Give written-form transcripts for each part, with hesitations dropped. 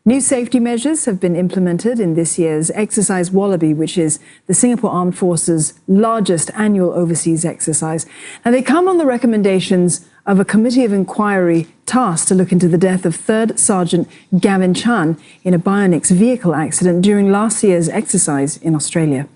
New safety measures have been implemented in this year's Exercise Wallaby, which is the Singapore Armed Forces' largest annual overseas exercise. And they come on the recommendations of a committee of inquiry tasked to look into the death of 3rd Sergeant Gavin Chan in a Bionics vehicle accident during last year's exercise in Australia.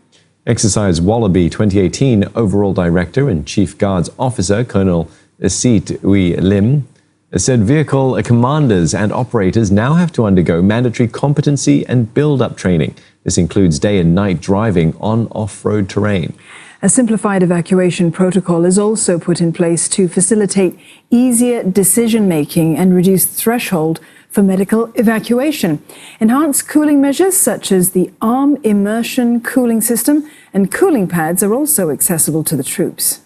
Exercise Wallaby 2018 Overall Director and Chief Guards Officer Colonel Seet Wee Lim said vehicle commanders and operators now have to undergo mandatory competency and build-up training. This includes day and night driving on off-road terrain. A simplified evacuation protocol is also put in place to facilitate easier decision-making and reduce threshold for medical evacuation. Enhanced cooling measures such as the arm immersion cooling system and cooling pads are also accessible to the troops.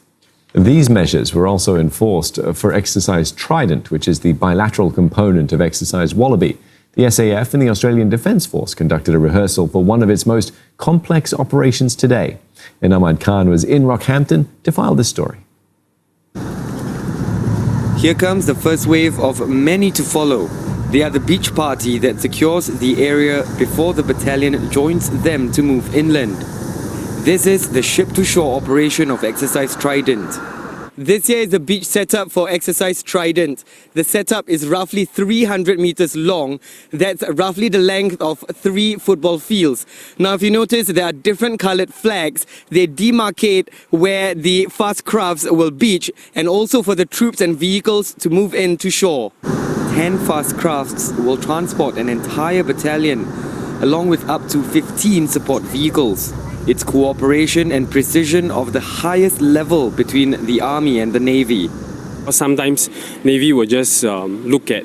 These measures were also enforced for Exercise Trident, which is the bilateral component of Exercise Wallaby. The SAF and the Australian Defence Force conducted a rehearsal for one of its most complex operations today. And Ahmad Khan was in Rockhampton to file this story. Here comes the first wave of many to follow. They are the beach party that secures the area before the battalion joins them to move inland. This is the ship-to-shore operation of Exercise Trident. This here is the beach setup for Exercise Trident. The setup is roughly 300 meters long. That's roughly the length of 3 football fields. Now, if you notice, there are different colored flags. They demarcate where the fast crafts will beach and also for the troops and vehicles to move in to shore. 10 fast crafts will transport an entire battalion, along with up to 15 support vehicles. It's cooperation and precision of the highest level between the Army and the Navy. Sometimes Navy will just look at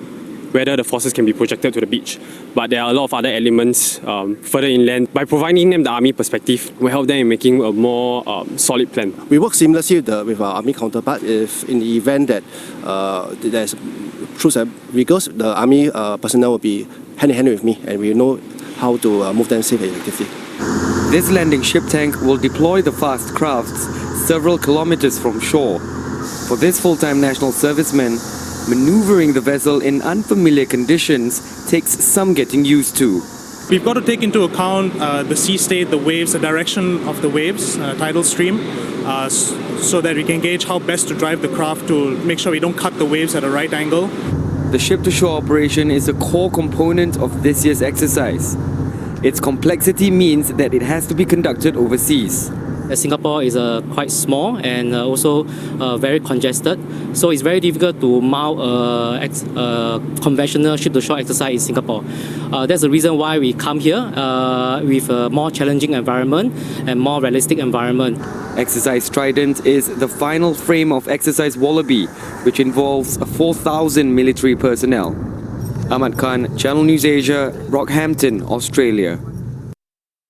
whether the forces can be projected to the beach. But there are a lot of other elements further inland. By providing them the Army perspective, we help them in making a more solid plan. We work seamlessly with our Army counterpart. If in the event that there's troops and vehicles, the Army personnel will be hand in hand with me and we know how to move them safely and effectively. This landing ship tank will deploy the fast crafts several kilometers from shore. For this full-time national serviceman, maneuvering the vessel in unfamiliar conditions takes some getting used to. We've got to take into account the sea state, the waves, the direction of the waves, tidal stream, so that we can gauge how best to drive the craft to make sure we don't cut the waves at a right angle. The ship-to-shore operation is a core component of this year's exercise. Its complexity means that it has to be conducted overseas. Singapore is quite small and also very congested, so it's very difficult to mount a conventional ship-to-shore exercise in Singapore. That's the reason why we come here with a more challenging environment and more realistic environment. Exercise Trident is the final frame of Exercise Wallaby, which involves 4,000 military personnel. Ahmad Khan, Channelnewsasia, Rockhampton, Australia.